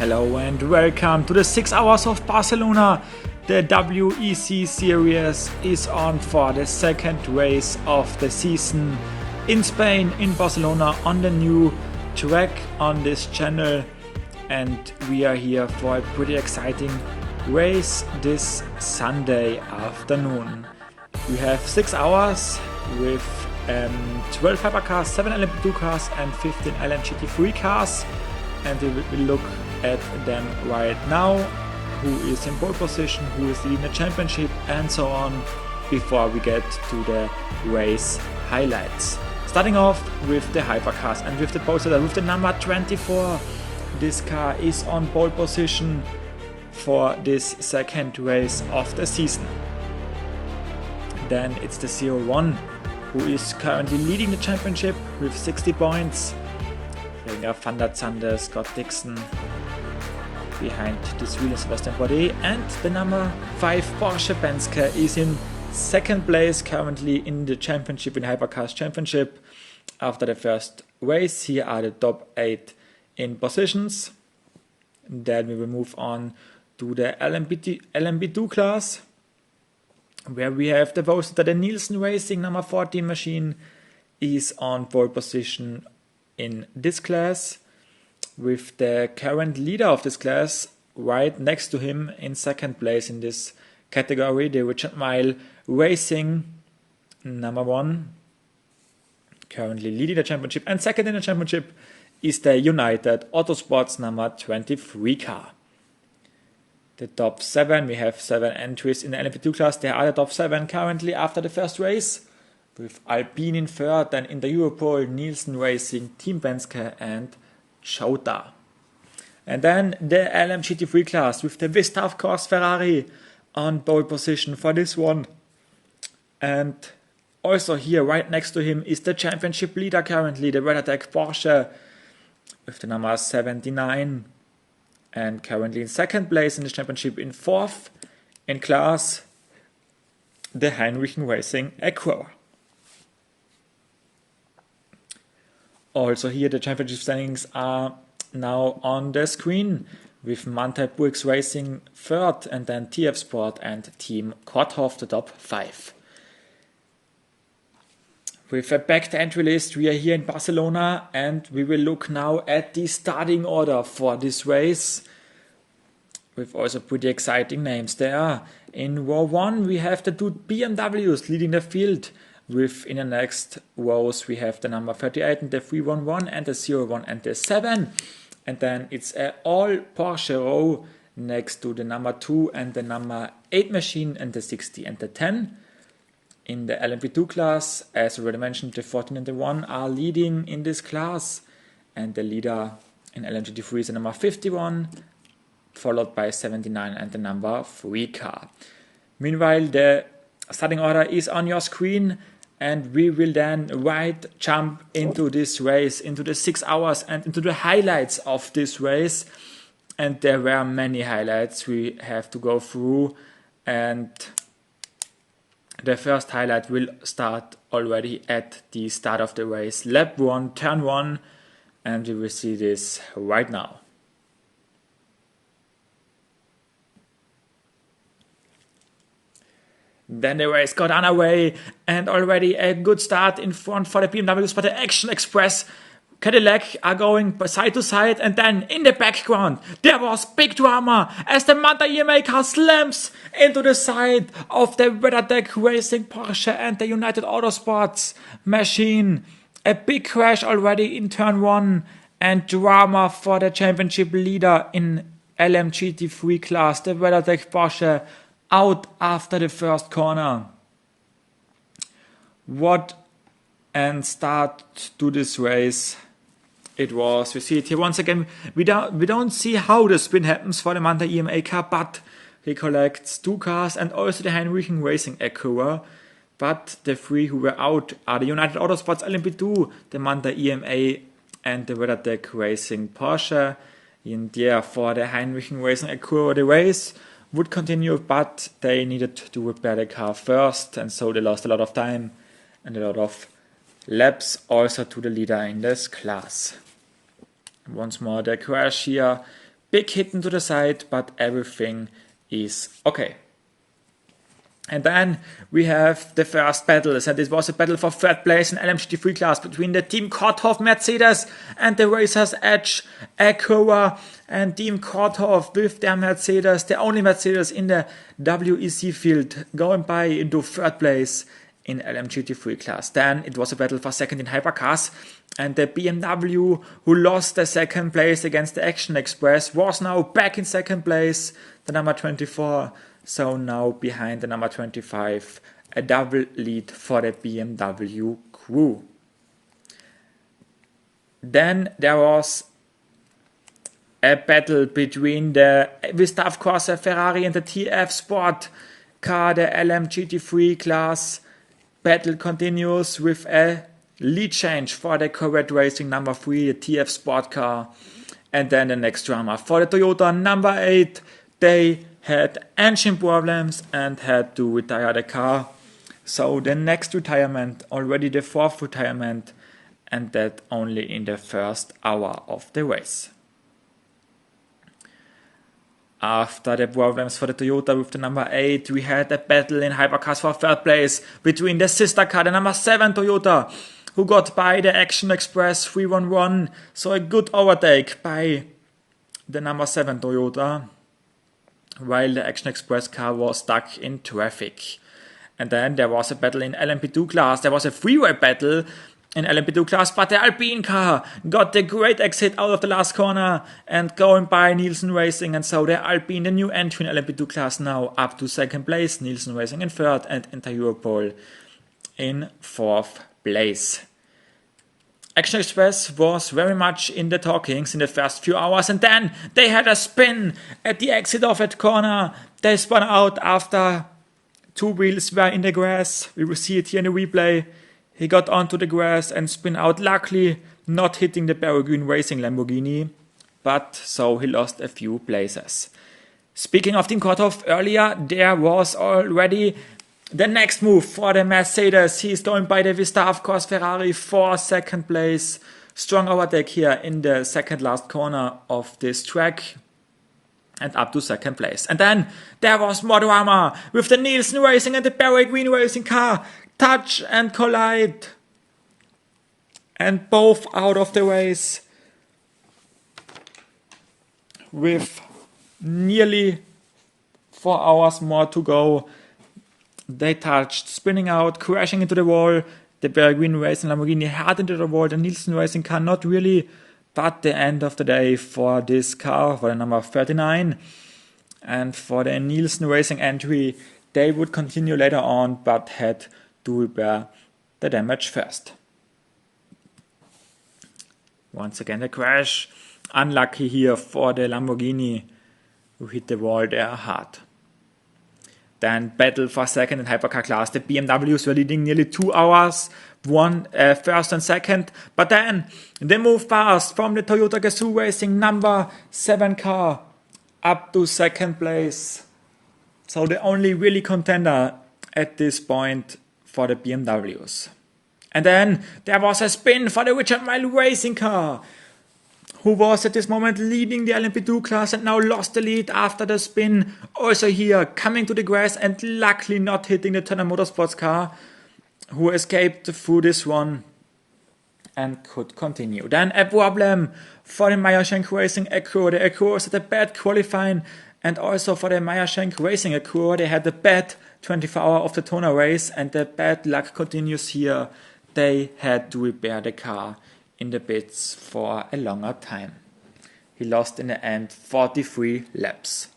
Hello and welcome to the 6 hours of Barcelona. The WEC series is on for the second race of the season in Spain, in Barcelona, on the new track on this channel. And we are here for a pretty exciting race this Sunday afternoon. We have 6 hours with 12 hypercars, 7 LMP2 cars and 15 LMGT3 cars. And we will look at them right now, who is in pole position, who is leading the championship and so on, before we get to the race highlights. Starting off with the hypercars and with the pole setter with the number 24. This car is on pole position for this second race of the season. Then it's the 01, who is currently leading the championship with 60 points. Van der Zande, Scott Dixon behind this wheel, Sebastian Bourdais, and the number 5 Porsche Penske is in second place currently in the championship, in Hypercars Championship. After the first race, here are the top 8 in positions. Then we will move on to the LMP2 class, where we have the poster that the Nielsen Racing number 14 machine is on pole position in this class, with the current leader of this class right next to him in second place in this category, the Richard Mille Racing number 1, currently leading the championship, and second in the championship is the United Autosports number 23 car. The top 7, we have 7 entries in the LMP2 class. There are the top 7 currently after the first race, with Alpine in third, and in the Europol, Nielsen Racing, Team Penske and Chota. And then the LMGT3 class with the Vista, of course, Ferrari on pole position for this one. And also here, right next to him, is the championship leader currently, the WeC Porsche, with the number 79. And currently in second place in the championship, in fourth in class, the Heinrich Racing Acura. Also here the championship standings are now on the screen, with Manthey Briggs Racing third, and then TF Sport and Team Korthoff the top 5. With a packed entry list, we are here in Barcelona, and we will look now at the starting order for this race, with also pretty exciting names there. In row 1 we have the 2 BMWs leading the field. With in the next rows we have the number 38 and the 311 and the 01 and the 7. And then it's an all Porsche row next to the number 2 and the number 8 machine and the 60 and the 10. In the LMP2 class, as already mentioned, the 14 and the 1 are leading in this class. And the leader in LMGT3 is the number 51, followed by 79 and the number 3 car. Meanwhile, the starting order is on your screen, and we will then jump into this race, into the 6 hours and into the highlights of this race. And there were many highlights we have to go through, and the first highlight will start already at the start of the race, lap 1, turn 1, and we will see this right now. Then the race got underway, and already a good start in front for the BMWs, but the Action Express Cadillac are going side to side, and then in the background there was big drama as the Manta EMA car slams into the side of the WeC Racing Porsche and the United Autosports machine. A big crash already in turn 1, and drama for the championship leader in LMGT3 class, the WeC Porsche, out after the first corner. What an start to this race it was. We see it here once again. We don't see how the spin happens for the Manta EMA car, but he collects 2 cars and also the Heinrich Racing Acura. But the 3 who were out are the United Autosports LMP2, the Manta EMA and the WeC Racing Porsche. And therefore the Heinrich Racing Acura, the race would continue, but they needed to repair the car first, and so they lost a lot of time and a lot of laps also to the leader in this class. Once more the crash here big hit into the side, but everything is okay. And then we have the first battles, and it was a battle for third place in LMGT3 class between the Team Korthoff Mercedes and the Racers Edge Acura, and Team Korthoff with their Mercedes, the only Mercedes in the WEC field, going by into third place in LMGT3 class. Then it was a battle for second in Hypercars, and the BMW, who lost the second place against the Action Express, was now back in second place, the number 24. So now behind the number 25, a double lead for the BMW crew. Then there was a battle between the Gustave Corsa Ferrari and the TF Sport car, the LMGT3 class. Battle continues with a lead change for the Corvette Racing number 3, the TF Sport car. And then the next drama for the Toyota number 8. They had engine problems and had to retire the car. So the next retirement, already the fourth retirement, and that only in the first hour of the race. After the problems for the Toyota with the number 8, we had a battle in Hypercars for third place between the sister car, the number 7 Toyota, who got by the Action Express 311. So a good overtake by the number 7 Toyota, while the Action Express car was stuck in traffic. And then there was a battle in LMP2 class. There was a freeway battle in LMP2 class, but the Alpine car got the great exit out of the last corner and going by Nielsen Racing. And so the Alpine, the new entry in LMP2 class, now up to second place. Nielsen Racing in third, and Inter Europol in fourth place. Action Express was very much in the talkings in the first few hours, and then they had a spin at the exit of that corner. They spun out after two wheels were in the grass. We will see it here in the replay. He got onto the grass and spin out, luckily not hitting the Peregrine Racing Lamborghini, but so he lost a few places. Speaking of Team Korthoff, earlier there was already the next move for the Mercedes. He's going by the Gustave Corsa Ferrari for second place. Strong overtake here in the second last corner of this track, and up to second place. And then there was more drama with the Nielsen Racing and the Peregrine Racing car touch and collide, and both out of the race with nearly 4 hours more to go. They touched, spinning out, crashing into the wall. The Peregrine Racing Lamborghini hard into the wall. The Nielsen Racing car not really, but the end of the day for this car, for the number 39. And for the Nielsen Racing entry, they would continue later on, but had to repair the damage first. Once again the crash. Unlucky here for the Lamborghini, who hit the wall there hard. Then battle for second in Hypercar class. The BMWs were leading nearly 2 hours, first and second. But then they moved fast from the Toyota Gazoo Racing number 7 car up to second place. So the only really contender at this point for the BMWs. And then there was a spin for the Richard Mille Racing car, who was at this moment leading the LMP2 class and now lost the lead after the spin. Also here, coming to the grass and luckily not hitting the Turner Motorsports car, who escaped through this one and could continue. Then a problem for the Meyer-Shank Racing Acura. The Acura had a bad qualifying, and also for the Meyer-Shank Racing Acura, they had a bad 24-hour of the Daytona race, and the bad luck continues here. They had to repair the car in the pits for a longer time. He lost in the end 43 laps.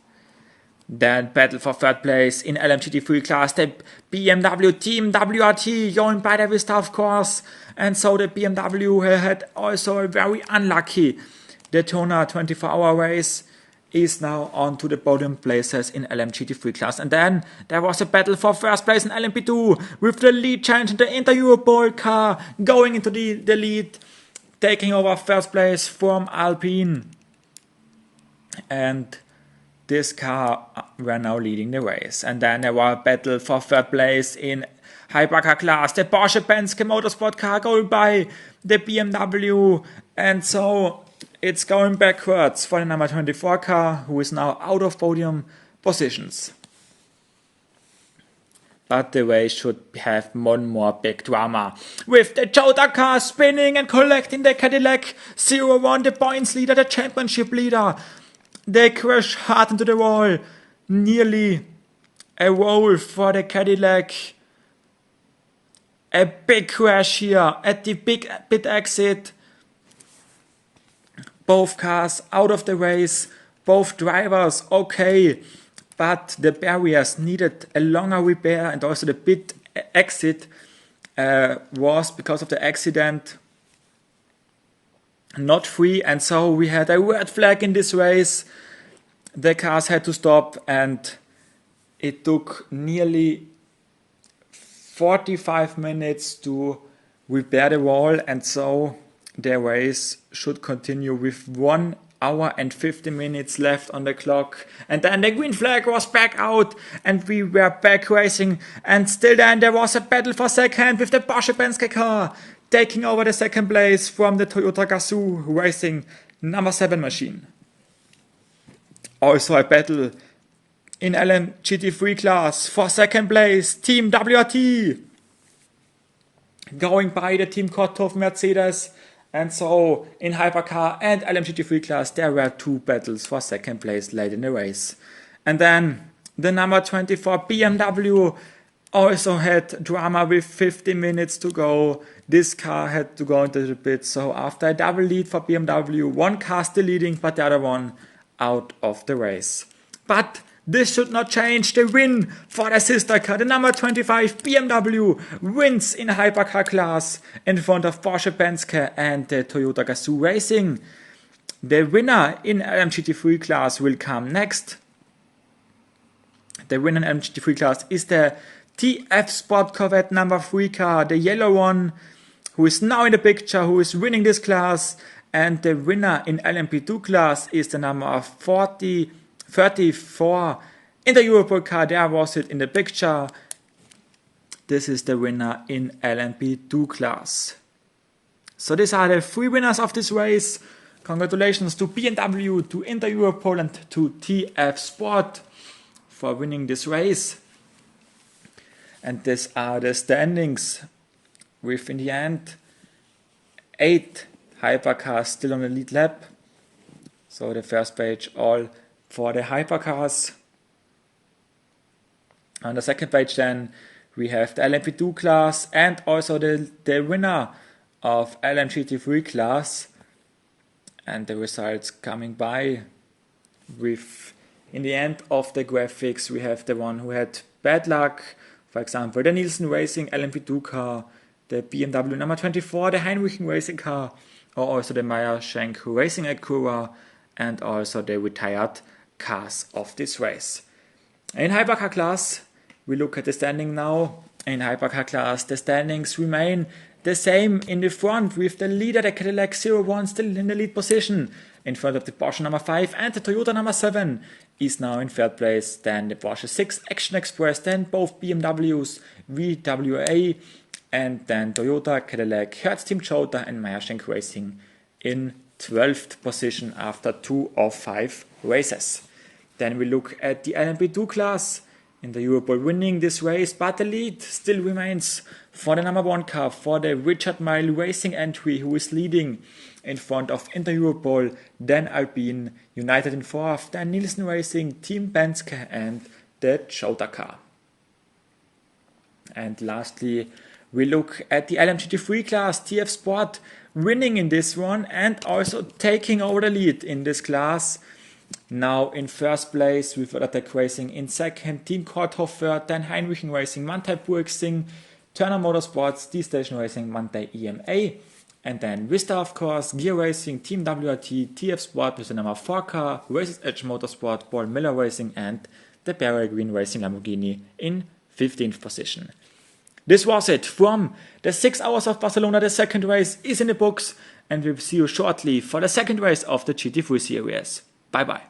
Then battle for third place in LMGT3 class, the BMW Team WRT going by the Gustave Corsa, and so the BMW had also a very unlucky Daytona 24-hour race, is now on to the podium places in LMGT3 class. And then there was a battle for first place in LMP2 with the lead change in the Inter Europol car going into the lead, taking over first place from Alpine. And this car were now leading the race. And then there was a battle for third place in Hypercar class. The Porsche Penske Motorsport car going by the BMW. And so it's going backwards for the number 24 car, who is now out of podium positions. But the race should have one more big drama, with the Jota car spinning and collecting the Cadillac 0-1, the points leader, the championship leader. They crash hard into the wall, nearly a roll for the Cadillac. A big crash here at the big pit exit. Both cars out of the race, both drivers okay, but the barriers needed a longer repair, and also the pit exit was, because of the accident, not free, and so we had a red flag in this race. The cars had to stop, and it took nearly 45 minutes to repair the wall, and so the race should continue with 1 hour and 50 minutes left on the clock. And then the green flag was back out, and we were back racing, and still then there was a battle for second, with the Porsche Penske car taking over the second place from the Toyota Gazoo Racing number 7 machine. Also a battle in LMGT3 class for second place, Team WRT going by the Team Korthoff Mercedes. And so in Hypercar and LMGT3 class there were 2 battles for second place late in the race. And then the number 24 BMW also had drama with 50 minutes to go. This car had to go into the pit, so after a double lead for BMW, one car still leading but the other one out of the race. But this should not change the win for the sister car. The number 25 BMW wins in Hypercar class in front of Porsche Penske and the Toyota Gazoo Racing. The winner in LMGT3 class will come next. The winner in LMGT3 class is the TF Sport Corvette number 3 car, the yellow one, who is now in the picture, who is winning this class. And the winner in LMP2 class is the number 34 in the Europol car. There was it in the picture. This is the winner in LMP2 class. So these are the 3 winners of this race. Congratulations to BMW, to Inter Europol, and to TF Sport for winning this race. And these are the standings, with in the end 8 hypercars still on the lead lap. So the first page all for the hypercars. On the second page then we have the LMP2 class and also the winner of LMGT3 class, and the results coming by. With in the end of the graphics we have the one who had bad luck, for example the Nielsen Racing LMP2 car, the BMW number 24, the Heinrichen Racing car, or also the Meyer Shank Racing Acura, and also the retired cars of this race. In Hypercar class, we look at the standing now. In Hypercar class, the standings remain the same in the front, with the leader, the Cadillac 01, still in the lead position, in front of the Porsche number 5, and the Toyota number 7 is now in third place. Then the Porsche 6 Action Express, then both BMWs, VWA, and then Toyota, Cadillac, Hertz Team Jota, and Meyer Shank Racing in 12th position after 2 of 5 races. Then we look at the LMP2 class. In the Europol winning this race, but the lead still remains for the number 1 car, for the Richard Mille Racing entry, who is leading in front of Inter Europol, then Alpine, United in 4th, then Nielsen Racing, Team Penske, and the Jota car. And lastly, we look at the LMGT3 class, TF Sport winning in this one and also taking over the lead in this class. Now in first place with Attack Racing, in second Team Korthoff third, then Heinrichen Racing, Manthey Burgsing, Turner Motorsports, D-Station Racing, Manthey EMA, and then Vista of course, Gear Racing, Team WRT, TF Sport with the number 4 car, Races Edge Motorsport, Paul Miller Racing, and the Barry Green Racing Lamborghini in 15th position. This was it from the 6 hours of Barcelona. The second race is in the books, and we'll see you shortly for the second race of the GT3 series. Bye bye.